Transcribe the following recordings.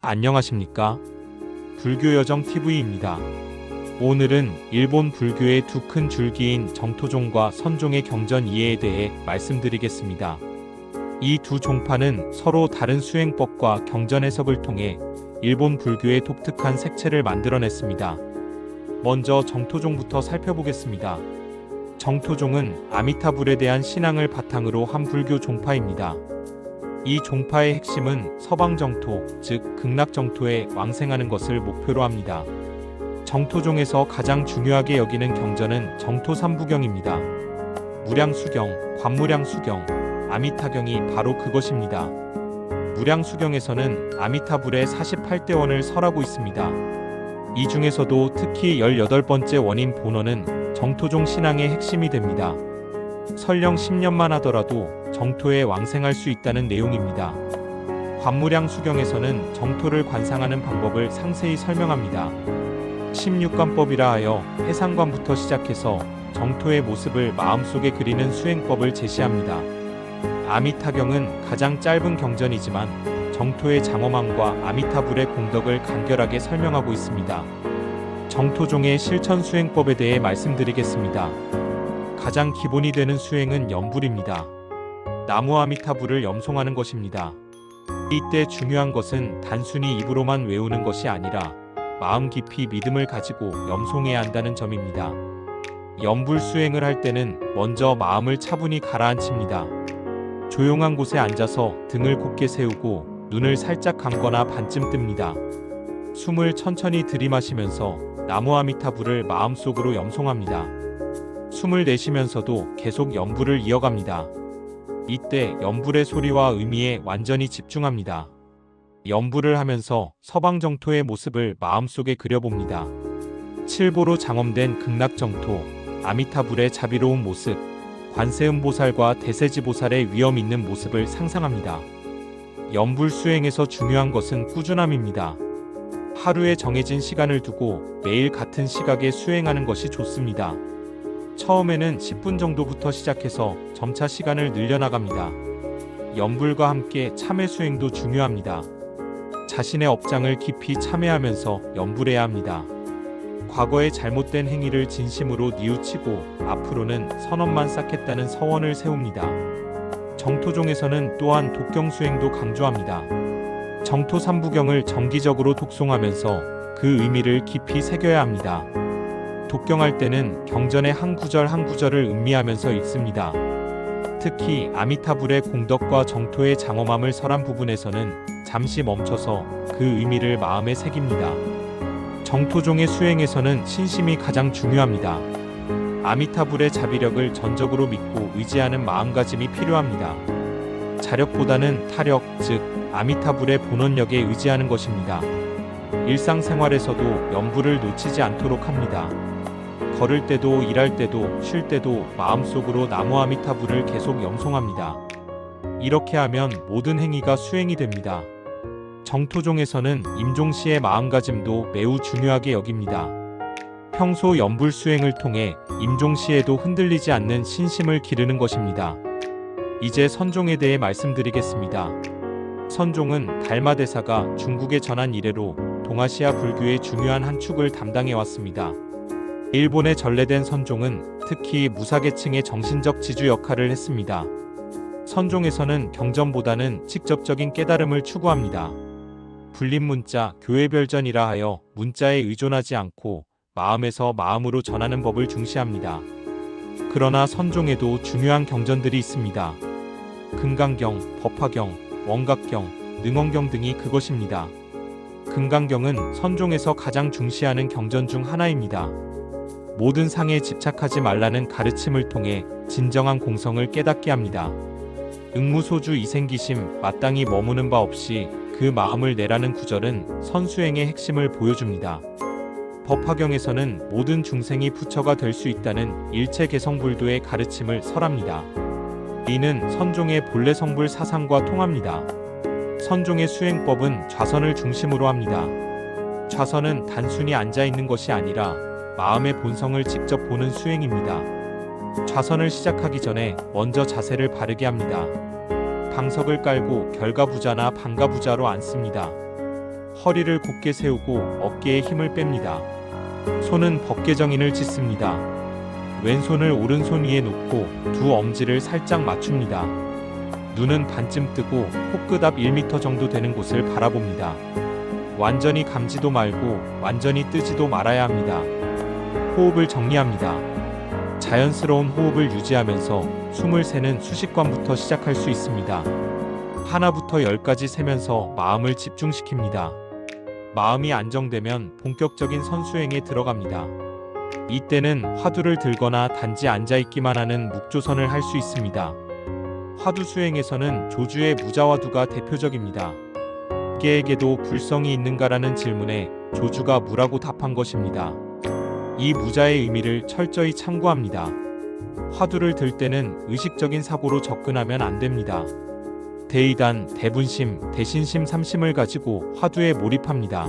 안녕하십니까? 불교여정TV입니다. 오늘은 일본 불교의 두 큰 줄기인 정토종과 선종의 경전 이해에 대해 말씀드리겠습니다. 이 두 종파는 서로 다른 수행법과 경전 해석을 통해 일본 불교의 독특한 색채를 만들어냈습니다. 먼저 정토종부터 살펴보겠습니다. 정토종은 아미타불에 대한 신앙을 바탕으로 한 불교 종파입니다. 이 종파의 핵심은 서방정토, 즉 극락정토에 왕생하는 것을 목표로 합니다. 정토종에서 가장 중요하게 여기는 경전은 정토삼부경입니다. 무량수경, 관무량수경, 아미타경이 바로 그것입니다. 무량수경에서는 아미타불의 48대원을 설하고 있습니다. 이 중에서도 특히 18번째 원인 본원은 정토종 신앙의 핵심이 됩니다. 설령 10년만 하더라도 정토에 왕생할 수 있다는 내용입니다. 관무량수경에서는 정토를 관상하는 방법을 상세히 설명합니다. 16관법이라 하여 해상관부터 시작해서 정토의 모습을 마음속에 그리는 수행법을 제시합니다. 아미타경은 가장 짧은 경전이지만 정토의 장엄함과 아미타불의 공덕을 간결하게 설명하고 있습니다. 정토종의 실천 수행법에 대해 말씀드리겠습니다. 가장 기본이 되는 수행은 염불입니다. 나무 아미타불을 염송하는 것입니다. 이때 중요한 것은 단순히 입으로만 외우는 것이 아니라 마음 깊이 믿음을 가지고 염송해야 한다는 점입니다. 염불 수행을 할 때는 먼저 마음을 차분히 가라앉힙니다. 조용한 곳에 앉아서 등을 곧게 세우고 눈을 살짝 감거나 반쯤 뜹니다. 숨을 천천히 들이마시면서 나무 아미타불을 마음속으로 염송합니다. 숨을 내쉬면서도 계속 염불을 이어갑니다. 이때 염불의 소리와 의미에 완전히 집중합니다. 염불을 하면서 서방정토의 모습을 마음속에 그려봅니다. 칠보로 장엄된 극락정토, 아미타불의 자비로운 모습, 관세음보살과 대세지보살의 위엄 있는 모습을 상상합니다. 염불 수행에서 중요한 것은 꾸준함입니다. 하루에 정해진 시간을 두고 매일 같은 시각에 수행하는 것이 좋습니다. 처음에는 10분 정도부터 시작해서 점차 시간을 늘려나갑니다. 염불과 함께 참회 수행도 중요합니다. 자신의 업장을 깊이 참회하면서 염불해야 합니다. 과거의 잘못된 행위를 진심으로 뉘우치고 앞으로는 선업만 쌓겠다는 서원을 세웁니다. 정토종에서는 또한 독경 수행도 강조합니다. 정토 삼부경을 정기적으로 독송하면서 그 의미를 깊이 새겨야 합니다. 독경할 때는 경전의 한 구절 한 구절을 음미하면서 읽습니다. 특히 아미타불의 공덕과 정토의 장엄함을 설한 부분에서는 잠시 멈춰서 그 의미를 마음에 새깁니다. 정토종의 수행에서는 신심이 가장 중요합니다. 아미타불의 자비력을 전적으로 믿고 의지하는 마음가짐이 필요합니다. 자력보다는 타력, 즉 아미타불의 본원력에 의지하는 것입니다. 일상생활에서도 염불을 놓치지 않도록 합니다. 걸을 때도 일할 때도 쉴 때도 마음속으로 나무 아미타불을 계속 염송합니다. 이렇게 하면 모든 행위가 수행이 됩니다. 정토종에서는 임종시의 마음가짐도 매우 중요하게 여깁니다. 평소 염불 수행을 통해 임종시에도 흔들리지 않는 신심을 기르는 것입니다. 이제 선종에 대해 말씀드리겠습니다. 선종은 달마대사가 중국에 전한 이래로 동아시아 불교의 중요한 한 축을 담당해왔습니다. 일본에 전래된 선종은 특히 무사계층의 정신적 지주 역할을 했습니다. 선종에서는 경전보다는 직접적인 깨달음을 추구합니다. 불립문자, 교회별전이라 하여 문자에 의존하지 않고 마음에서 마음으로 전하는 법을 중시합니다. 그러나 선종에도 중요한 경전들이 있습니다. 금강경, 법화경, 원각경, 능원경 등이 그것입니다. 금강경은 선종에서 가장 중시하는 경전 중 하나입니다. 모든 상에 집착하지 말라는 가르침을 통해 진정한 공성을 깨닫게 합니다. 응무소주 이생기심 마땅히 머무는 바 없이 그 마음을 내라는 구절은 선수행의 핵심을 보여줍니다. 법화경에서는 모든 중생이 부처가 될 수 있다는 일체개성불도의 가르침을 설합니다. 이는 선종의 본래 성불 사상과 통합니다. 선종의 수행법은 좌선을 중심으로 합니다. 좌선은 단순히 앉아있는 것이 아니라 마음의 본성을 직접 보는 수행입니다. 좌선을 시작하기 전에 먼저 자세를 바르게 합니다. 방석을 깔고 결가부자나 방가부자로 앉습니다. 허리를 곧게 세우고 어깨에 힘을 뺍니다. 손은 법궤정인을 짓습니다. 왼손을 오른손 위에 놓고 두 엄지를 살짝 맞춥니다. 눈은 반쯤 뜨고 코끝 앞 1m 정도 되는 곳을 바라봅니다. 완전히 감지도 말고 완전히 뜨지도 말아야 합니다. 호흡을 정리합니다. 자연스러운 호흡을 유지하면서 숨을 세는 수식관부터 시작할 수 있습니다. 하나부터 10까지 세면서 마음을 집중시킵니다. 마음이 안정되면 본격적인 선수행에 들어갑니다. 이때는 화두를 들거나 단지 앉아있기만 하는 묵조선을 할 수 있습니다. 화두 수행에서는 조주의 무자화두가 대표적입니다. 개에게도 불성이 있는가라는 질문에 조주가 무라고 답한 것입니다. 이 무자의 의미를 철저히 참고합니다. 화두를 들 때는 의식적인 사고로 접근하면 안 됩니다. 대이단, 대분심, 대신심, 삼심을 가지고 화두에 몰입합니다.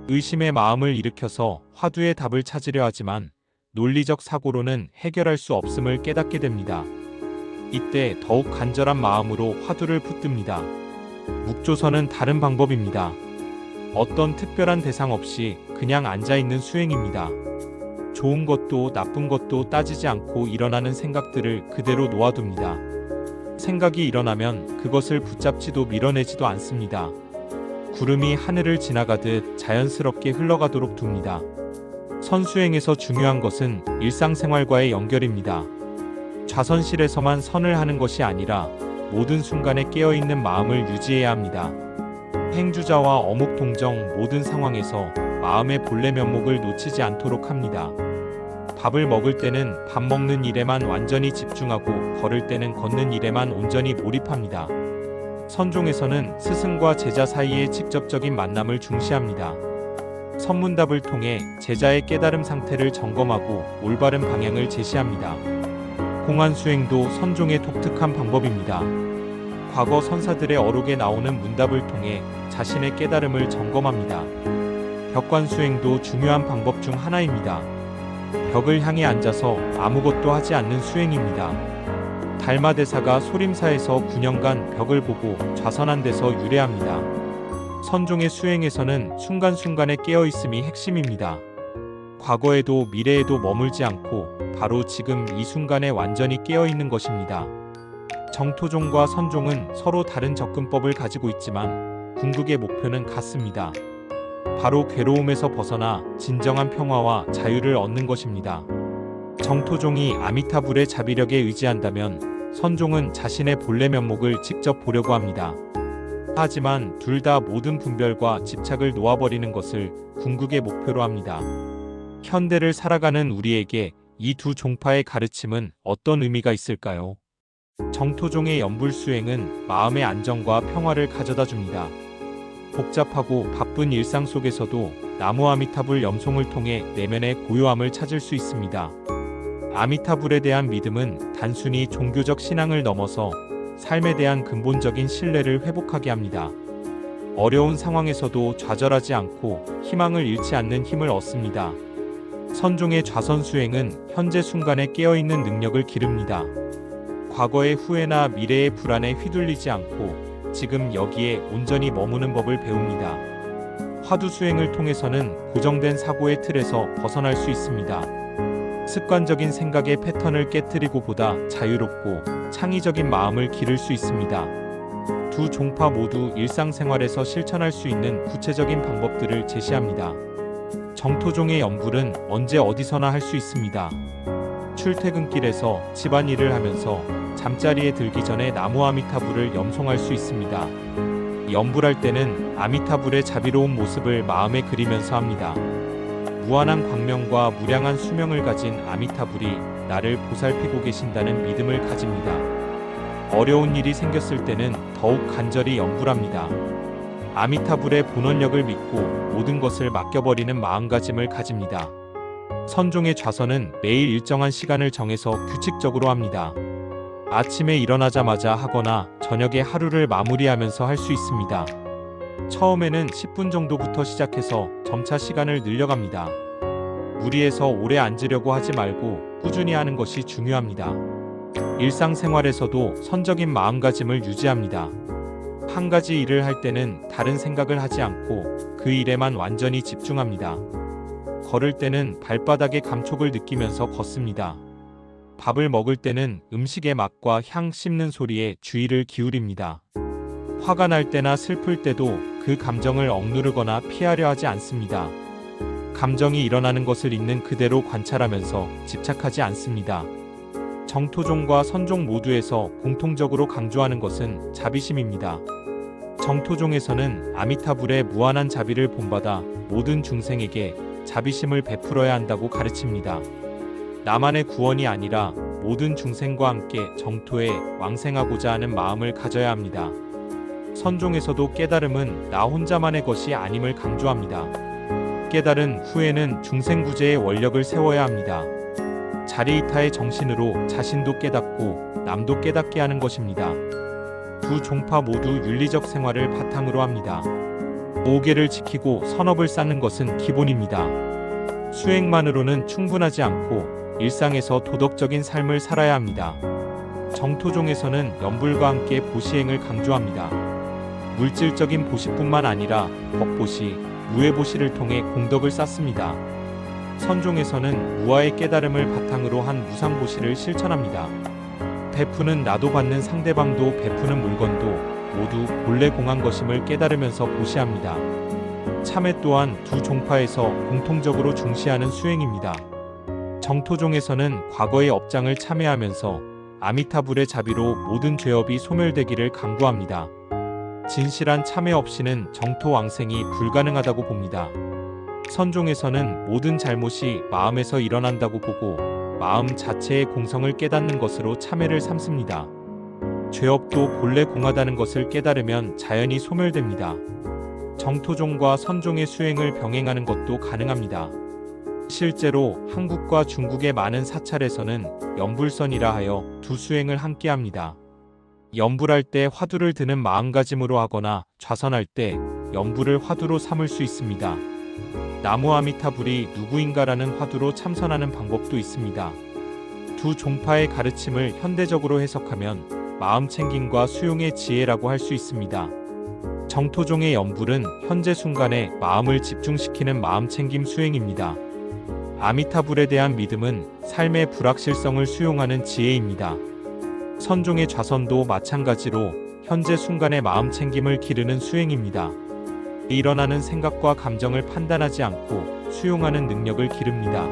의심의 마음을 일으켜서 화두의 답을 찾으려 하지만 논리적 사고로는 해결할 수 없음을 깨닫게 됩니다. 이때 더욱 간절한 마음으로 화두를 붙듭니다. 묵조선은 다른 방법입니다. 어떤 특별한 대상 없이 그냥 앉아있는 수행입니다. 좋은 것도 나쁜 것도 따지지 않고 일어나는 생각들을 그대로 놓아둡니다. 생각이 일어나면 그것을 붙잡지도 밀어내지도 않습니다. 구름이 하늘을 지나가듯 자연스럽게 흘러가도록 둡니다. 선수행에서 중요한 것은 일상생활과의 연결입니다. 좌선실에서만 선을 하는 것이 아니라 모든 순간에 깨어있는 마음을 유지해야 합니다. 행주자와 어묵동정 모든 상황에서 마음의 본래 면목을 놓치지 않도록 합니다. 밥을 먹을 때는 밥 먹는 일에만 완전히 집중하고 걸을 때는 걷는 일에만 온전히 몰입합니다. 선종에서는 스승과 제자 사이의 직접적인 만남을 중시합니다. 선문답을 통해 제자의 깨달음 상태를 점검하고 올바른 방향을 제시합니다. 공안수행도 선종의 독특한 방법입니다. 과거 선사들의 어록에 나오는 문답을 통해 자신의 깨달음을 점검합니다. 벽관수행도 중요한 방법 중 하나입니다. 벽을 향해 앉아서 아무것도 하지 않는 수행입니다. 달마대사가 소림사에서 9년간 벽을 보고 좌선한 데서 유래합니다. 선종의 수행에서는 순간순간에 깨어있음이 핵심입니다. 과거에도 미래에도 머물지 않고 바로 지금 이 순간에 완전히 깨어있는 것입니다. 정토종과 선종은 서로 다른 접근법을 가지고 있지만 궁극의 목표는 같습니다. 바로 괴로움에서 벗어나 진정한 평화와 자유를 얻는 것입니다. 정토종이 아미타불의 자비력에 의지한다면 선종은 자신의 본래 면목을 직접 보려고 합니다. 하지만 둘 다 모든 분별과 집착을 놓아버리는 것을 궁극의 목표로 합니다. 현대를 살아가는 우리에게 이 두 종파의 가르침은 어떤 의미가 있을까요? 정토종의 연불수행은 마음의 안정과 평화를 가져다 줍니다. 복잡하고 바쁜 일상 속에서도 나무 아미타불 염송을 통해 내면의 고요함을 찾을 수 있습니다. 아미타불에 대한 믿음은 단순히 종교적 신앙을 넘어서 삶에 대한 근본적인 신뢰를 회복하게 합니다. 어려운 상황에서도 좌절하지 않고 희망을 잃지 않는 힘을 얻습니다. 선종의 좌선수행은 현재 순간에 깨어있는 능력을 기릅니다. 과거의 후회나 미래의 불안에 휘둘리지 않고 지금 여기에 온전히 머무는 법을 배웁니다. 화두 수행을 통해서는 고정된 사고의 틀에서 벗어날 수 있습니다. 습관적인 생각의 패턴을 깨트리고 보다 자유롭고 창의적인 마음을 기를 수 있습니다. 두 종파 모두 일상생활에서 실천할 수 있는 구체적인 방법들을 제시합니다. 정토종의 연불은 언제 어디서나 할 수 있습니다. 출퇴근길에서 집안일을 하면서 잠자리에 들기 전에 나무 아미타불을 염송할 수 있습니다. 연불할 때는 아미타불의 자비로운 모습을 마음에 그리면서 합니다. 무한한 광명과 무량한 수명을 가진 아미타불이 나를 보살피고 계신다는 믿음을 가집니다. 어려운 일이 생겼을 때는 더욱 간절히 연불합니다. 아미타불의 본원력을 믿고 모든 것을 맡겨버리는 마음가짐을 가집니다. 선종의 좌선은 매일 일정한 시간을 정해서 규칙적으로 합니다. 아침에 일어나자마자 하거나 저녁에 하루를 마무리하면서 할 수 있습니다. 처음에는 10분 정도부터 시작해서 점차 시간을 늘려갑니다. 무리해서 오래 앉으려고 하지 말고 꾸준히 하는 것이 중요합니다. 일상생활에서도 선적인 마음가짐을 유지합니다. 한 가지 일을 할 때는 다른 생각을 하지 않고 그 일에만 완전히 집중합니다. 걸을 때는 발바닥의 감촉을 느끼면서 걷습니다. 밥을 먹을 때는 음식의 맛과 향 씹는 소리에 주의를 기울입니다. 화가 날 때나 슬플 때도 그 감정을 억누르거나 피하려 하지 않습니다. 감정이 일어나는 것을 있는 그대로 관찰하면서 집착하지 않습니다. 정토종과 선종 모두에서 공통적으로 강조하는 것은 자비심입니다. 정토종에서는 아미타불의 무한한 자비를 본받아 모든 중생에게 자비심을 베풀어야 한다고 가르칩니다. 나만의 구원이 아니라 모든 중생과 함께 정토에 왕생하고자 하는 마음을 가져야 합니다. 선종에서도 깨달음은 나 혼자만의 것이 아님을 강조합니다. 깨달은 후에는 중생구제의 원력을 세워야 합니다. 자리이타의 정신으로 자신도 깨닫고 남도 깨닫게 하는 것입니다. 두 종파 모두 윤리적 생활을 바탕으로 합니다. 5계를 지키고 선업을 쌓는 것은 기본입니다. 수행만으로는 충분하지 않고 일상에서 도덕적인 삶을 살아야 합니다. 정토종에서는 염불과 함께 보시행을 강조합니다. 물질적인 보시뿐만 아니라 법보시, 무해보시를 통해 공덕을 쌓습니다. 선종에서는 무아의 깨달음을 바탕으로 한 무상보시를 실천합니다. 베푸는 나도 받는 상대방도 베푸는 물건도 모두 본래 공한 것임을 깨달으면서 보시합니다. 참회 또한 두 종파에서 공통적으로 중시하는 수행입니다. 정토종에서는 과거의 업장을 참회하면서 아미타불의 자비로 모든 죄업이 소멸되기를 강구합니다. 진실한 참회 없이는 정토 왕생이 불가능하다고 봅니다. 선종에서는 모든 잘못이 마음에서 일어난다고 보고 마음 자체의 공성을 깨닫는 것으로 참회를 삼습니다. 죄업도 본래 공하다는 것을 깨달으면 자연히 소멸됩니다. 정토종과 선종의 수행을 병행하는 것도 가능합니다. 실제로 한국과 중국의 많은 사찰에서는 연불선이라 하여 두 수행을 함께합니다. 연불할 때 화두를 드는 마음가짐으로 하거나 좌선할 때 연불을 화두로 삼을 수 있습니다. 나무 아미타불이 누구인가라는 화두로 참선하는 방법도 있습니다. 두 종파의 가르침을 현대적으로 해석하면 마음 챙김과 수용의 지혜라고 할 수 있습니다. 정토종의 연불은 현재 순간에 마음을 집중시키는 마음 챙김 수행입니다. 아미타불에 대한 믿음은 삶의 불확실성을 수용하는 지혜입니다. 선종의 좌선도 마찬가지로 현재 순간의 마음 챙김을 기르는 수행입니다. 일어나는 생각과 감정을 판단하지 않고 수용하는 능력을 기릅니다.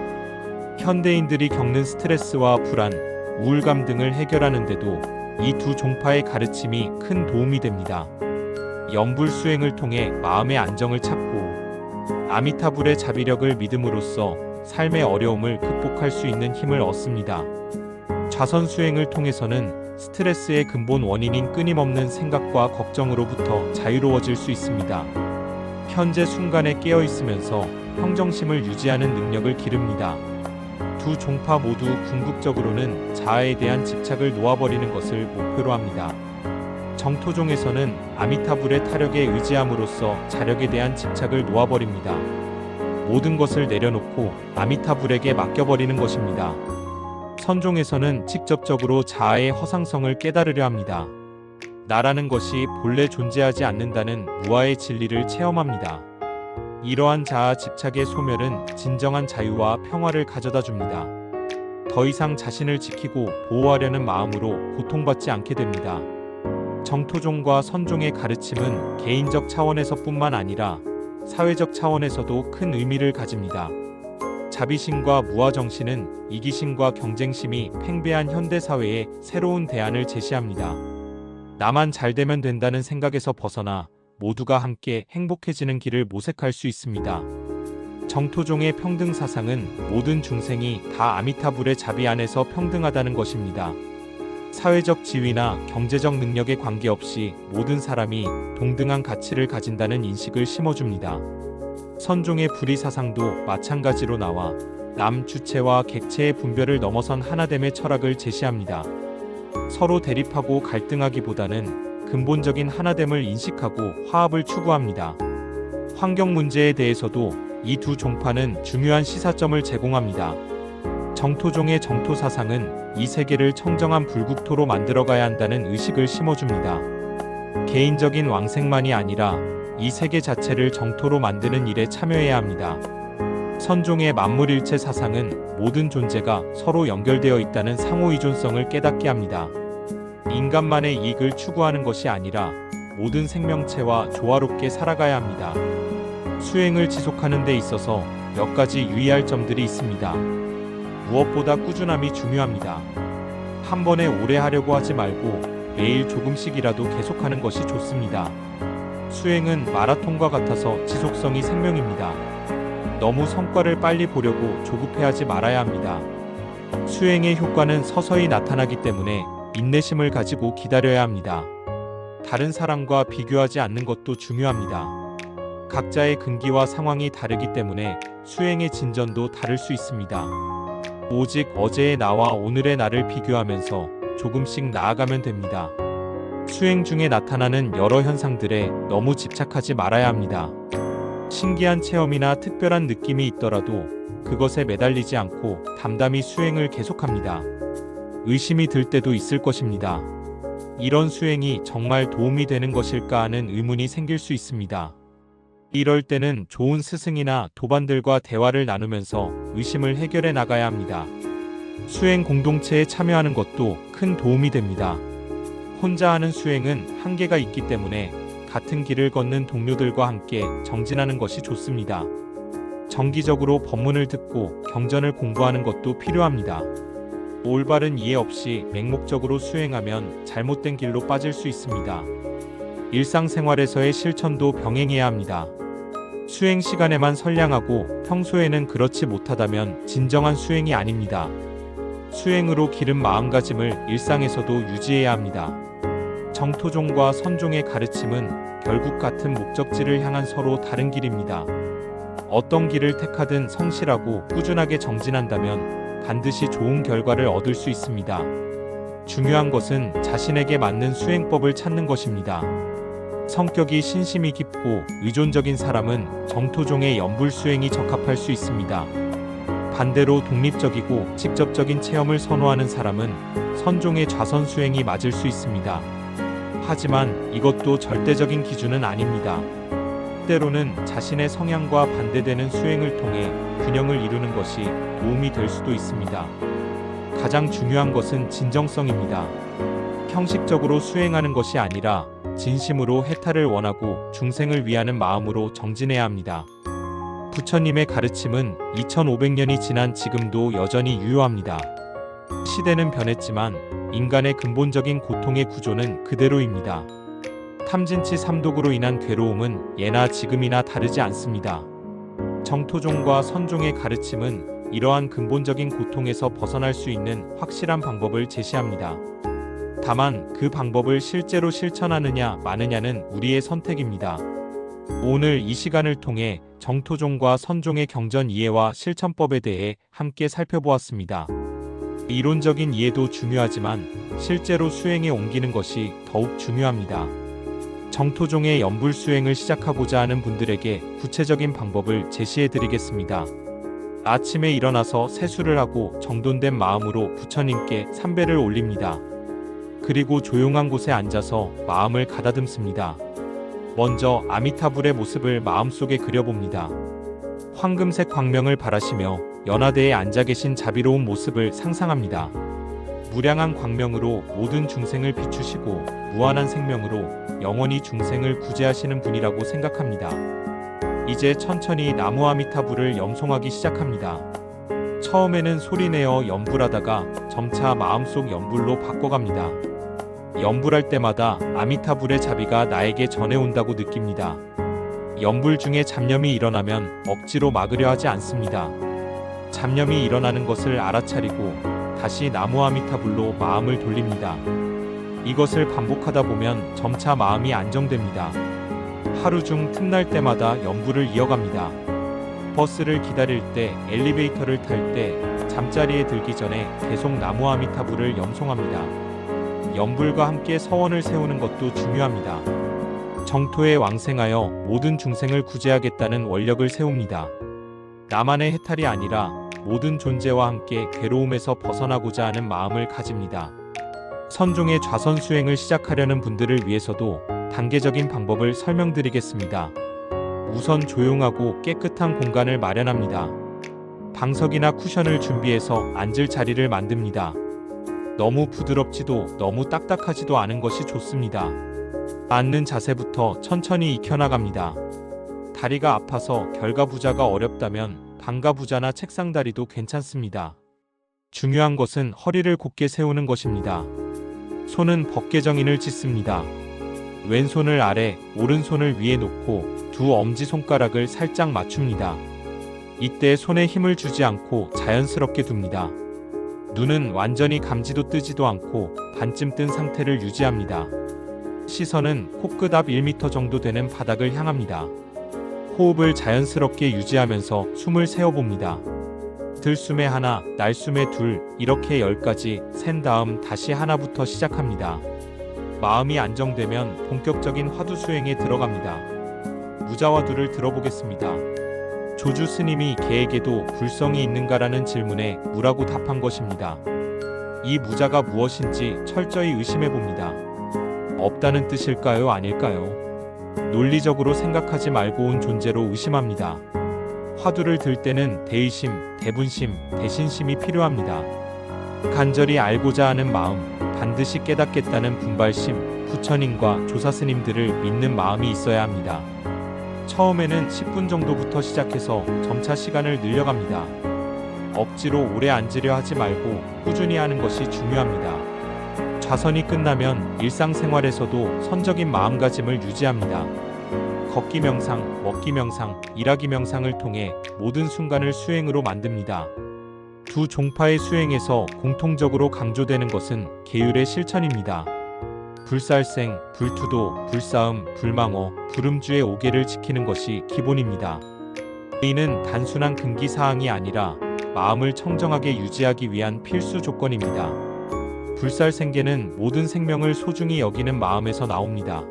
현대인들이 겪는 스트레스와 불안, 우울감 등을 해결하는데도 이 두 종파의 가르침이 큰 도움이 됩니다. 연불 수행을 통해 마음의 안정을 찾고 아미타불의 자비력을 믿음으로써 삶의 어려움을 극복할 수 있는 힘을 얻습니다. 좌선 수행을 통해서는 스트레스의 근본 원인인 끊임없는 생각과 걱정으로부터 자유로워질 수 있습니다. 현재 순간에 깨어 있으면서 평정심을 유지하는 능력을 기릅니다. 두 종파 모두 궁극적으로는 자아에 대한 집착을 놓아버리는 것을 목표로 합니다. 정토종에서는 아미타불의 타력에 의지함으로써 자력에 대한 집착을 놓아버립니다. 모든 것을 내려놓고 아미타불에게 맡겨버리는 것입니다. 선종에서는 직접적으로 자아의 허상성을 깨달으려 합니다. 나라는 것이 본래 존재하지 않는다는 무아의 진리를 체험합니다. 이러한 자아 집착의 소멸은 진정한 자유와 평화를 가져다 줍니다. 더 이상 자신을 지키고 보호하려는 마음으로 고통받지 않게 됩니다. 정토종과 선종의 가르침은 개인적 차원에서뿐만 아니라 사회적 차원에서도 큰 의미를 가집니다. 자비심과 무아정신은 이기심과 경쟁심이 팽배한 현대사회에 새로운 대안을 제시합니다. 나만 잘되면 된다는 생각에서 벗어나 모두가 함께 행복해지는 길을 모색할 수 있습니다. 정토종의 평등사상은 모든 중생이 다 아미타불의 자비 안에서 평등하다는 것입니다. 사회적 지위나 경제적 능력에 관계없이 모든 사람이 동등한 가치를 가진다는 인식을 심어줍니다. 선종의 불의사상도 마찬가지로 나와 남 주체와 객체의 분별을 넘어선 하나됨의 철학을 제시합니다. 서로 대립하고 갈등하기보다는 근본적인 하나됨을 인식하고 화합을 추구합니다. 환경 문제에 대해서도 이 두 종파는 중요한 시사점을 제공합니다. 정토종의 정토사상은 이 세계를 청정한 불국토로 만들어가야 한다는 의식을 심어줍니다. 개인적인 왕생만이 아니라 이 세계 자체를 정토로 만드는 일에 참여해야 합니다. 선종의 만물일체 사상은 모든 존재가 서로 연결되어 있다는 상호의존성을 깨닫게 합니다. 인간만의 이익을 추구하는 것이 아니라 모든 생명체와 조화롭게 살아가야 합니다. 수행을 지속하는 데 있어서 몇 가지 유의할 점들이 있습니다. 무엇보다 꾸준함이 중요합니다. 한 번에 오래 하려고 하지 말고 매일 조금씩이라도 계속하는 것이 좋습니다. 수행은 마라톤과 같아서 지속성이 생명입니다. 너무 성과를 빨리 보려고 조급해하지 말아야 합니다. 수행의 효과는 서서히 나타나기 때문에 인내심을 가지고 기다려야 합니다. 다른 사람과 비교하지 않는 것도 중요합니다. 각자의 근기와 상황이 다르기 때문에 수행의 진전도 다를 수 있습니다. 오직 어제의 나와 오늘의 나를 비교하면서 조금씩 나아가면 됩니다. 수행 중에 나타나는 여러 현상들에 너무 집착하지 말아야 합니다. 신기한 체험이나 특별한 느낌이 있더라도 그것에 매달리지 않고 담담히 수행을 계속합니다. 의심이 들 때도 있을 것입니다. 이런 수행이 정말 도움이 되는 것일까 하는 의문이 생길 수 있습니다. 이럴 때는 좋은 스승이나 도반들과 대화를 나누면서 의심을 해결해 나가야 합니다. 수행 공동체에 참여하는 것도 큰 도움이 됩니다. 혼자 하는 수행은 한계가 있기 때문에 같은 길을 걷는 동료들과 함께 정진하는 것이 좋습니다. 정기적으로 법문을 듣고 경전을 공부하는 것도 필요합니다. 올바른 이해 없이 맹목적으로 수행하면 잘못된 길로 빠질 수 있습니다. 일상생활에서의 실천도 병행해야 합니다. 수행 시간에만 선량하고 평소에는 그렇지 못하다면 진정한 수행이 아닙니다. 수행으로 기른 마음가짐을 일상에서도 유지해야 합니다. 정토종과 선종의 가르침은 결국 같은 목적지를 향한 서로 다른 길입니다. 어떤 길을 택하든 성실하고 꾸준하게 정진한다면 반드시 좋은 결과를 얻을 수 있습니다. 중요한 것은 자신에게 맞는 수행법을 찾는 것입니다. 성격이 신심이 깊고 의존적인 사람은 정토종의 연불수행이 적합할 수 있습니다. 반대로 독립적이고 직접적인 체험을 선호하는 사람은 선종의 좌선수행이 맞을 수 있습니다. 하지만 이것도 절대적인 기준은 아닙니다. 때로는 자신의 성향과 반대되는 수행을 통해 균형을 이루는 것이 도움이 될 수도 있습니다. 가장 중요한 것은 진정성입니다. 형식적으로 수행하는 것이 아니라 진심으로 해탈을 원하고 중생을 위하는 마음으로 정진해야 합니다. 부처님의 가르침은 2500년이 지난 지금도 여전히 유효합니다. 시대는 변했지만 인간의 근본적인 고통의 구조는 그대로입니다. 탐진치 삼독으로 인한 괴로움은 예나 지금이나 다르지 않습니다. 정토종과 선종의 가르침은 이러한 근본적인 고통에서 벗어날 수 있는 확실한 방법을 제시합니다. 다만 그 방법을 실제로 실천하느냐 마느냐는 우리의 선택입니다. 오늘 이 시간을 통해 정토종과 선종의 경전 이해와 실천법에 대해 함께 살펴보았습니다. 이론적인 이해도 중요하지만 실제로 수행에 옮기는 것이 더욱 중요합니다. 정토종의 연불수행을 시작하고자 하는 분들에게 구체적인 방법을 제시해 드리겠습니다. 아침에 일어나서 세수를 하고 정돈된 마음으로 부처님께 삼배를 올립니다. 그리고 조용한 곳에 앉아서 마음을 가다듬습니다. 먼저 아미타불의 모습을 마음속에 그려봅니다. 황금색 광명을 바라시며 연화대에 앉아 계신 자비로운 모습을 상상합니다. 무량한 광명으로 모든 중생을 비추시고 무한한 생명으로 영원히 중생을 구제하시는 분이라고 생각합니다. 이제 천천히 나무 아미타불을 염송하기 시작합니다. 처음에는 소리내어 염불하다가 점차 마음속 염불로 바꿔갑니다. 염불할 때마다 아미타불의 자비가 나에게 전해온다고 느낍니다. 염불 중에 잡념이 일어나면 억지로 막으려 하지 않습니다. 잡념이 일어나는 것을 알아차리고 다시 나무 아미타불로 마음을 돌립니다. 이것을 반복하다 보면 점차 마음이 안정됩니다. 하루 중 틈날 때마다 염불을 이어갑니다. 버스를 기다릴 때, 엘리베이터를 탈 때, 잠자리에 들기 전에 계속 나무 아미타불을 염송합니다. 염불과 함께 서원을 세우는 것도 중요합니다. 정토에 왕생하여 모든 중생을 구제하겠다는 원력을 세웁니다. 나만의 해탈이 아니라 모든 존재와 함께 괴로움에서 벗어나고자 하는 마음을 가집니다. 선종의 좌선 수행을 시작하려는 분들을 위해서도 단계적인 방법을 설명드리겠습니다. 우선 조용하고 깨끗한 공간을 마련합니다. 방석이나 쿠션을 준비해서 앉을 자리를 만듭니다. 너무 부드럽지도 너무 딱딱하지도 않은 것이 좋습니다. 앉는 자세부터 천천히 익혀나갑니다. 다리가 아파서 결과부자가 어렵다면 방가부자나 책상다리도 괜찮습니다. 중요한 것은 허리를 곧게 세우는 것입니다. 손은 벗개정인을 찢습니다. 왼손을 아래, 오른손을 위에 놓고 두 엄지손가락을 살짝 맞춥니다. 이때 손에 힘을 주지 않고 자연스럽게 둡니다. 눈은 완전히 감지도 뜨지도 않고 반쯤 뜬 상태를 유지합니다. 시선은 코끝 앞 1m 정도 되는 바닥을 향합니다. 호흡을 자연스럽게 유지하면서 숨을 세어봅니다. 들숨에 하나, 날숨에 둘, 이렇게 10가지 센 다음 다시 하나부터 시작합니다. 마음이 안정되면 본격적인 화두 수행에 들어갑니다. 무자화두를 들어보겠습니다. 조주 스님이 개에게도 불성이 있는가라는 질문에 무라고 답한 것입니다. 이 무자가 무엇인지 철저히 의심해 봅니다. 없다는 뜻일까요? 아닐까요? 논리적으로 생각하지 말고 온 존재로 의심합니다. 화두를 들 때는 대의심, 대분심, 대신심이 필요합니다. 간절히 알고자 하는 마음, 반드시 깨닫겠다는 분발심, 부처님과 조사스님들을 믿는 마음이 있어야 합니다. 처음에는 10분 정도부터 시작해서 점차 시간을 늘려갑니다. 억지로 오래 앉으려 하지 말고 꾸준히 하는 것이 중요합니다. 좌선이 끝나면 일상생활에서도 선적인 마음가짐을 유지합니다. 걷기 명상, 먹기 명상, 일하기 명상을 통해 모든 순간을 수행으로 만듭니다. 두 종파의 수행에서 공통적으로 강조되는 것은 계율의 실천입니다. 불살생, 불투도, 불싸움, 불망어, 불음주의 5개를 지키는 것이 기본입니다. 이는 단순한 금기사항이 아니라 마음을 청정하게 유지하기 위한 필수 조건입니다. 불살생계는 모든 생명을 소중히 여기는 마음에서 나옵니다.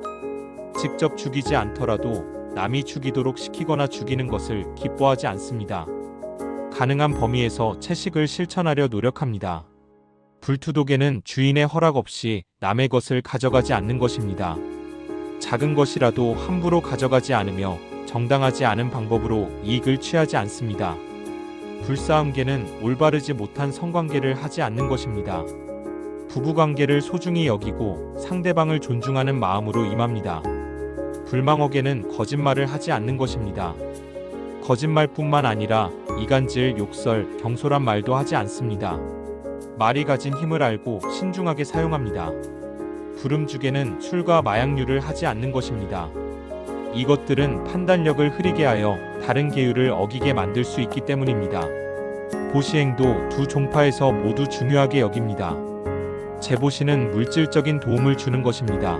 직접 죽이지 않더라도 남이 죽이도록 시키거나 죽이는 것을 기뻐하지 않습니다. 가능한 범위에서 채식을 실천하려 노력합니다. 불투독에는 주인의 허락 없이 남의 것을 가져가지 않는 것입니다. 작은 것이라도 함부로 가져가지 않으며 정당하지 않은 방법으로 이익을 취하지 않습니다. 불싸움계는 올바르지 못한 성관계를 하지 않는 것입니다. 부부관계를 소중히 여기고 상대방을 존중하는 마음으로 임합니다. 불망어계는 거짓말을 하지 않는 것입니다. 거짓말뿐만 아니라 이간질, 욕설, 경솔한 말도 하지 않습니다. 말이 가진 힘을 알고 신중하게 사용합니다. 불음주계는 술과 마약류를 하지 않는 것입니다. 이것들은 판단력을 흐리게 하여 다른 계율을 어기게 만들 수 있기 때문입니다. 보시행도 두 종파에서 모두 중요하게 여깁니다. 제보시는 물질적인 도움을 주는 것입니다.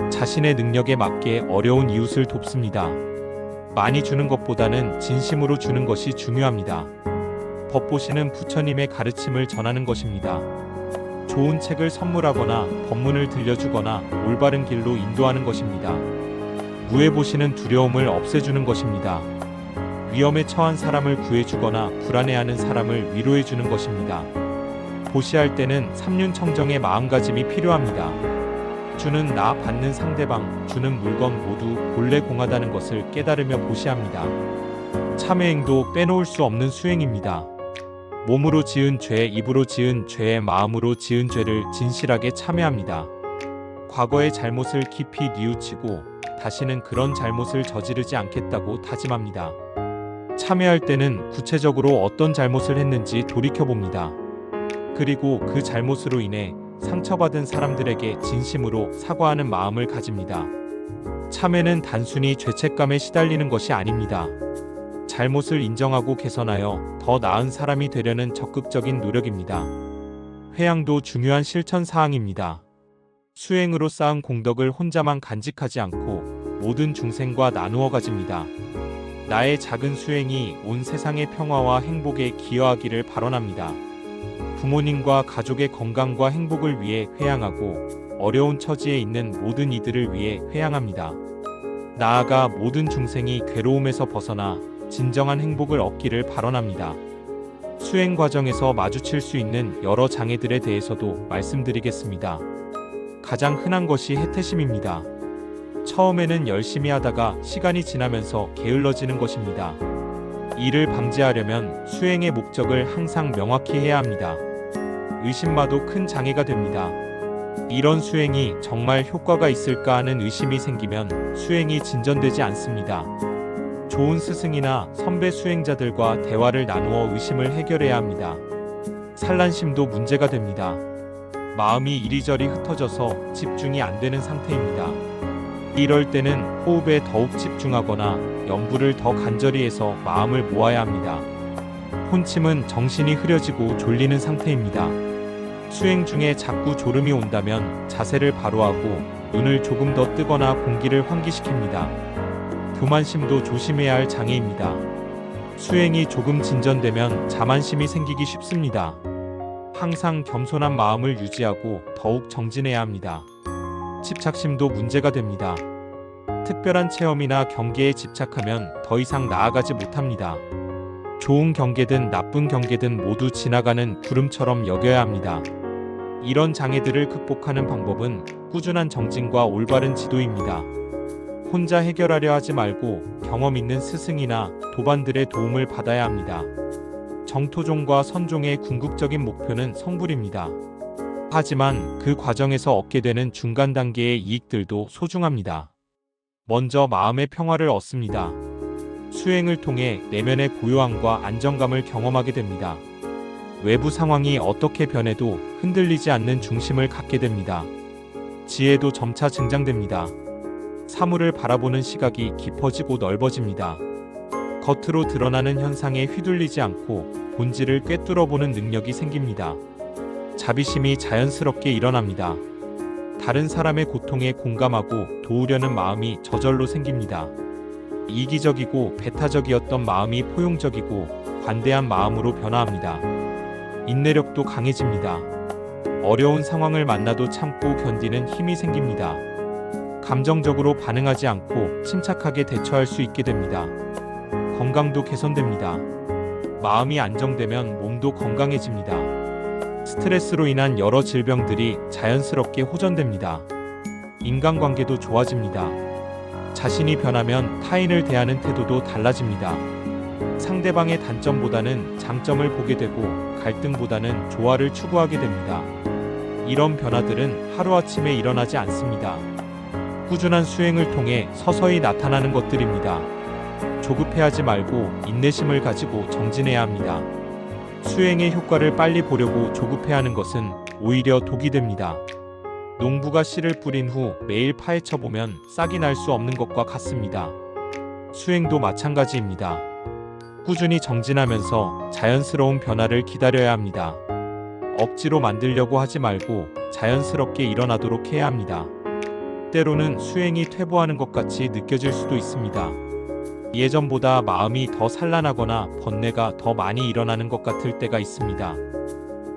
자신의 능력에 맞게 어려운 이웃을 돕습니다. 많이 주는 것보다는 진심으로 주는 것이 중요합니다. 법보시는 부처님의 가르침을 전하는 것입니다. 좋은 책을 선물하거나 법문을 들려주거나 올바른 길로 인도하는 것입니다. 무해보시는 두려움을 없애주는 것입니다. 위험에 처한 사람을 구해주거나 불안해하는 사람을 위로해주는 것입니다. 보시할 때는 삼륜청정의 마음가짐이 필요합니다. 주는 나, 받는 상대방, 주는 물건 모두 본래 공하다는 것을 깨달으며 보시합니다. 참회행도 빼놓을 수 없는 수행입니다. 몸으로 지은 죄, 입으로 지은 죄, 마음으로 지은 죄를 진실하게 참회합니다. 과거의 잘못을 깊이 뉘우치고 다시는 그런 잘못을 저지르지 않겠다고 다짐합니다. 참회할 때는 구체적으로 어떤 잘못을 했는지 돌이켜봅니다. 그리고 그 잘못으로 인해 상처받은 사람들에게 진심으로 사과하는 마음을 가집니다. 참회는 단순히 죄책감에 시달리는 것이 아닙니다. 잘못을 인정하고 개선하여 더 나은 사람이 되려는 적극적인 노력입니다. 회양도 중요한 실천 사항입니다. 수행으로 쌓은 공덕을 혼자만 간직하지 않고 모든 중생과 나누어 가집니다. 나의 작은 수행이 온 세상의 평화와 행복에 기여하기를 발언합니다. 부모님과 가족의 건강과 행복을 위해 회양하고 어려운 처지에 있는 모든 이들을 위해 회양합니다. 나아가 모든 중생이 괴로움에서 벗어나 진정한 행복을 얻기를 발언합니다. 수행 과정에서 마주칠 수 있는 여러 장애들에 대해서도 말씀드리겠습니다. 가장 흔한 것이 해태심입니다. 처음에는 열심히 하다가 시간이 지나면서 게을러지는 것입니다. 이를 방지하려면 수행의 목적을 항상 명확히 해야 합니다. 의심마도 큰 장애가 됩니다. 이런 수행이 정말 효과가 있을까 하는 의심이 생기면 수행이 진전되지 않습니다. 좋은 스승이나 선배 수행자들과 대화를 나누어 의심을 해결해야 합니다. 산란심도 문제가 됩니다. 마음이 이리저리 흩어져서 집중이 안 되는 상태입니다. 이럴 때는 호흡에 더욱 집중하거나 연부를 더 간절히 해서 마음을 모아야 합니다. 혼침은 정신이 흐려지고 졸리는 상태입니다. 수행 중에 자꾸 졸음이 온다면 자세를 바로 하고 눈을 조금 더 뜨거나 공기를 환기시킵니다. 교만심도 조심해야 할 장애입니다. 수행이 조금 진전되면 자만심이 생기기 쉽습니다. 항상 겸손한 마음을 유지하고 더욱 정진해야 합니다. 집착심도 문제가 됩니다. 특별한 체험이나 경계에 집착하면 더 이상 나아가지 못합니다. 좋은 경계든 나쁜 경계든 모두 지나가는 구름처럼 여겨야 합니다. 이런 장애들을 극복하는 방법은 꾸준한 정진과 올바른 지도입니다. 혼자 해결하려 하지 말고 경험 있는 스승이나 도반들의 도움을 받아야 합니다. 정토종과 선종의 궁극적인 목표는 성불입니다. 하지만 그 과정에서 얻게 되는 중간 단계의 이익들도 소중합니다. 먼저 마음의 평화를 얻습니다. 수행을 통해 내면의 고요함과 안정감을 경험하게 됩니다. 외부 상황이 어떻게 변해도 흔들리지 않는 중심을 갖게 됩니다. 지혜도 점차 증장됩니다. 사물을 바라보는 시각이 깊어지고 넓어집니다. 겉으로 드러나는 현상에 휘둘리지 않고 본질을 꿰뚫어보는 능력이 생깁니다. 자비심이 자연스럽게 일어납니다. 다른 사람의 고통에 공감하고 도우려는 마음이 저절로 생깁니다. 이기적이고 배타적이었던 마음이 포용적이고 관대한 마음으로 변화합니다. 인내력도 강해집니다. 어려운 상황을 만나도 참고 견디는 힘이 생깁니다. 감정적으로 반응하지 않고 침착하게 대처할 수 있게 됩니다. 건강도 개선됩니다. 마음이 안정되면 몸도 건강해집니다. 스트레스로 인한 여러 질병들이 자연스럽게 호전됩니다. 인간관계도 좋아집니다. 자신이 변하면 타인을 대하는 태도도 달라집니다. 상대방의 단점보다는 장점을 보게 되고 갈등보다는 조화를 추구하게 됩니다. 이런 변화들은 하루아침에 일어나지 않습니다. 꾸준한 수행을 통해 서서히 나타나는 것들입니다. 조급해하지 말고 인내심을 가지고 정진해야 합니다. 수행의 효과를 빨리 보려고 조급해하는 것은 오히려 독이 됩니다. 농부가 씨를 뿌린 후 매일 파헤쳐 보면 싹이 날 수 없는 것과 같습니다. 수행도 마찬가지입니다. 꾸준히 정진하면서 자연스러운 변화를 기다려야 합니다. 억지로 만들려고 하지 말고 자연스럽게 일어나도록 해야 합니다. 때로는 수행이 퇴보하는 것 같이 느껴질 수도 있습니다. 예전보다 마음이 더 산란하거나 번뇌가 더 많이 일어나는 것 같을 때가 있습니다.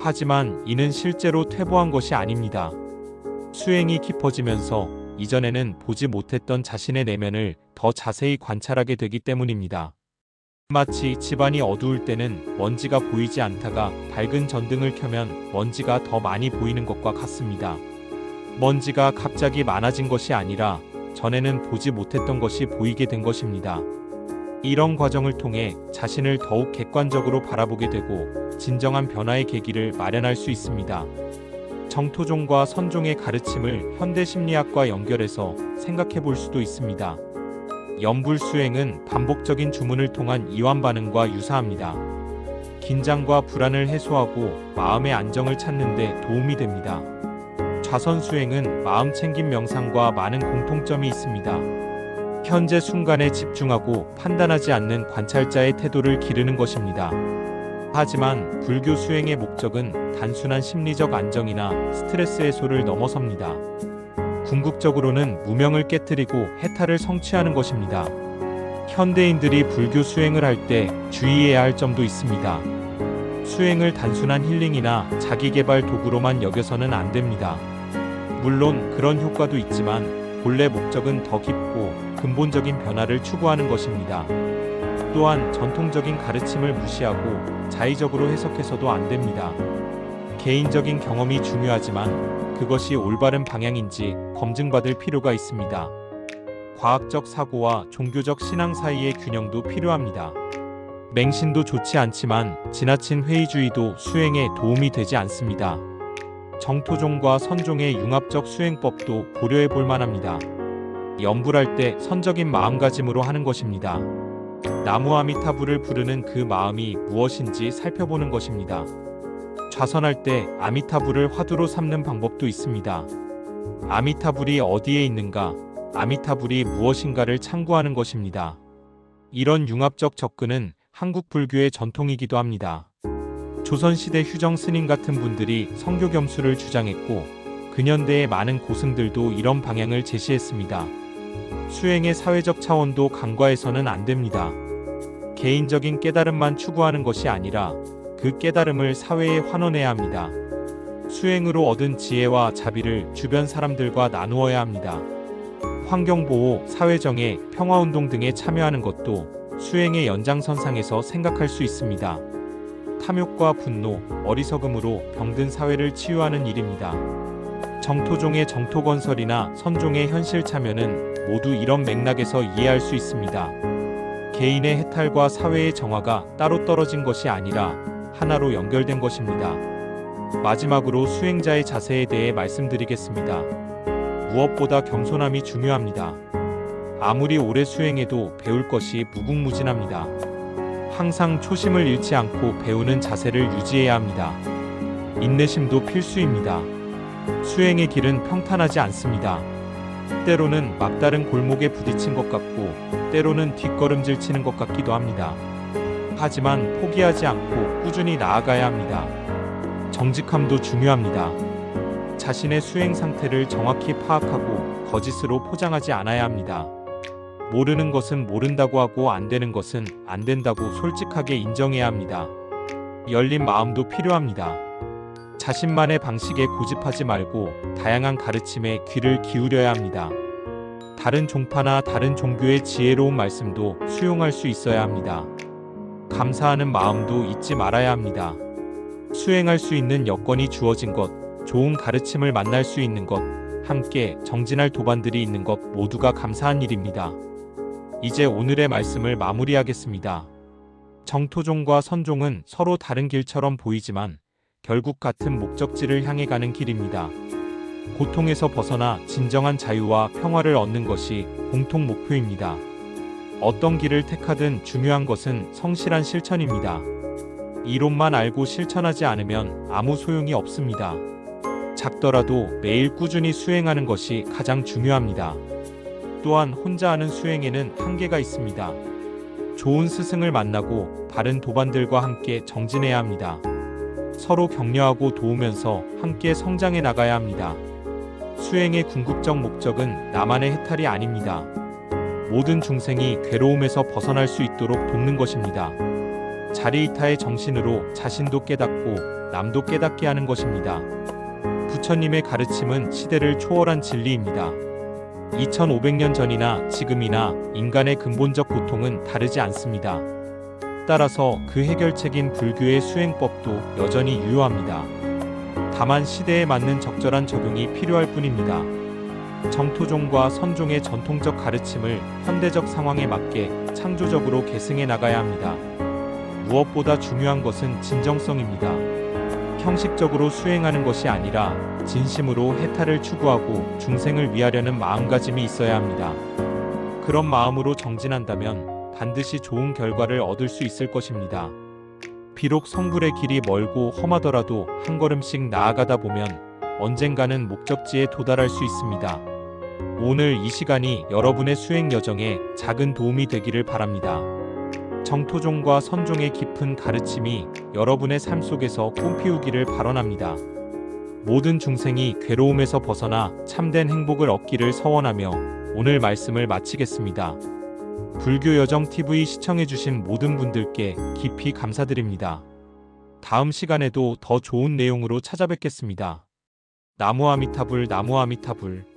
하지만 이는 실제로 퇴보한 것이 아닙니다. 수행이 깊어지면서 이전에는 보지 못했던 자신의 내면을 더 자세히 관찰하게 되기 때문입니다. 마치 집안이 어두울 때는 먼지가 보이지 않다가 밝은 전등을 켜면 먼지가 더 많이 보이는 것과 같습니다. 먼지가 갑자기 많아진 것이 아니라 전에는 보지 못했던 것이 보이게 된 것입니다. 이런 과정을 통해 자신을 더욱 객관적으로 바라보게 되고 진정한 변화의 계기를 마련할 수 있습니다. 정토종과 선종의 가르침을 현대 심리학과 연결해서 생각해 볼 수도 있습니다. 염불수행은 반복적인 주문을 통한 이완 반응과 유사합니다. 긴장과 불안을 해소하고 마음의 안정을 찾는 데 도움이 됩니다. 좌선수행은 마음 챙김 명상과 많은 공통점이 있습니다. 현재 순간에 집중하고 판단하지 않는 관찰자의 태도를 기르는 것입니다. 하지만 불교 수행의 목적은 단순한 심리적 안정이나 스트레스 해소를 넘어섭니다. 궁극적으로는 무명을 깨뜨리고 해탈을 성취하는 것입니다. 현대인들이 불교 수행을 할 때 주의해야 할 점도 있습니다. 수행을 단순한 힐링이나 자기개발 도구로만 여겨서는 안 됩니다. 물론 그런 효과도 있지만 본래 목적은 더 깊고 근본적인 변화를 추구하는 것입니다. 또한 전통적인 가르침을 무시하고 자의적으로 해석해서도 안 됩니다. 개인적인 경험이 중요하지만 그것이 올바른 방향인지 검증받을 필요가 있습니다. 과학적 사고와 종교적 신앙 사이의 균형도 필요합니다. 맹신도 좋지 않지만 지나친 회의주의도 수행에 도움이 되지 않습니다. 정토종과 선종의 융합적 수행법도 고려해 볼 만합니다. 염불할 때 선적인 마음가짐으로 하는 것입니다. 나무 아미타불을 부르는 그 마음이 무엇인지 살펴보는 것입니다. 좌선할 때 아미타불을 화두로 삼는 방법도 있습니다. 아미타불이 어디에 있는가, 아미타불이 무엇인가를 참고하는 것입니다. 이런 융합적 접근은 한국 불교의 전통이기도 합니다. 조선시대 휴정 스님 같은 분들이 성교 겸수를 주장했고 근현대의 많은 고승들도 이런 방향을 제시했습니다. 수행의 사회적 차원도 간과해서는 안 됩니다. 개인적인 깨달음만 추구하는 것이 아니라 그 깨달음을 사회에 환원해야 합니다. 수행으로 얻은 지혜와 자비를 주변 사람들과 나누어야 합니다. 환경보호, 사회정의, 평화운동 등에 참여하는 것도 수행의 연장선상에서 생각할 수 있습니다. 탐욕과 분노, 어리석음으로 병든 사회를 치유하는 일입니다. 정토종의 정토건설이나 선종의 현실 참여는 모두 이런 맥락에서 이해할 수 있습니다. 개인의 해탈과 사회의 정화가 따로 떨어진 것이 아니라 하나로 연결된 것입니다. 마지막으로 수행자의 자세에 대해 말씀드리겠습니다. 무엇보다 겸손함이 중요합니다. 아무리 오래 수행해도 배울 것이 무궁무진합니다. 항상 초심을 잃지 않고 배우는 자세를 유지해야 합니다. 인내심도 필수입니다. 수행의 길은 평탄하지 않습니다. 때로는 막다른 골목에 부딪힌 것 같고 때로는 뒷걸음질 치는 것 같기도 합니다. 하지만 포기하지 않고 꾸준히 나아가야 합니다. 정직함도 중요합니다. 자신의 수행 상태를 정확히 파악하고 거짓으로 포장하지 않아야 합니다. 모르는 것은 모른다고 하고 안 되는 것은 안 된다고 솔직하게 인정해야 합니다. 열린 마음도 필요합니다. 자신만의 방식에 고집하지 말고 다양한 가르침에 귀를 기울여야 합니다. 다른 종파나 다른 종교의 지혜로운 말씀도 수용할 수 있어야 합니다. 감사하는 마음도 잊지 말아야 합니다. 수행할 수 있는 여건이 주어진 것, 좋은 가르침을 만날 수 있는 것, 함께 정진할 도반들이 있는 것 모두가 감사한 일입니다. 이제 오늘의 말씀을 마무리하겠습니다. 정토종과 선종은 서로 다른 길처럼 보이지만 결국 같은 목적지를 향해 가는 길입니다. 고통에서 벗어나 진정한 자유와 평화를 얻는 것이 공통 목표입니다. 어떤 길을 택하든 중요한 것은 성실한 실천입니다. 이론만 알고 실천하지 않으면 아무 소용이 없습니다. 작더라도 매일 꾸준히 수행하는 것이 가장 중요합니다. 또한 혼자 하는 수행에는 한계가 있습니다. 좋은 스승을 만나고 바른 도반들과 함께 정진해야 합니다. 서로 격려하고 도우면서 함께 성장해 나가야 합니다. 수행의 궁극적 목적은 나만의 해탈이 아닙니다. 모든 중생이 괴로움에서 벗어날 수 있도록 돕는 것입니다. 자리이타의 정신으로 자신도 깨닫고 남도 깨닫게 하는 것입니다. 부처님의 가르침은 시대를 초월한 진리입니다. 2500년 전이나 지금이나 인간의 근본적 고통은 다르지 않습니다. 따라서 그 해결책인 불교의 수행법도 여전히 유효합니다. 다만 시대에 맞는 적절한 적용이 필요할 뿐입니다. 정토종과 선종의 전통적 가르침을 현대적 상황에 맞게 창조적으로 계승해 나가야 합니다. 무엇보다 중요한 것은 진정성입니다. 형식적으로 수행하는 것이 아니라 진심으로 해탈을 추구하고 중생을 위하려는 마음가짐이 있어야 합니다. 그런 마음으로 정진한다면 반드시 좋은 결과를 얻을 수 있을 것입니다. 비록 성불의 길이 멀고 험하더라도 한 걸음씩 나아가다 보면 언젠가는 목적지에 도달할 수 있습니다. 오늘 이 시간이 여러분의 수행 여정에 작은 도움이 되기를 바랍니다. 정토종과 선종의 깊은 가르침이 여러분의 삶 속에서 꽃피우기를 발언합니다. 모든 중생이 괴로움에서 벗어나 참된 행복을 얻기를 서원하며 오늘 말씀을 마치겠습니다. 불교여정TV 시청해주신 모든 분들께 깊이 감사드립니다. 다음 시간에도 더 좋은 내용으로 찾아뵙겠습니다. 나무 아미타불, 나무 아미타불.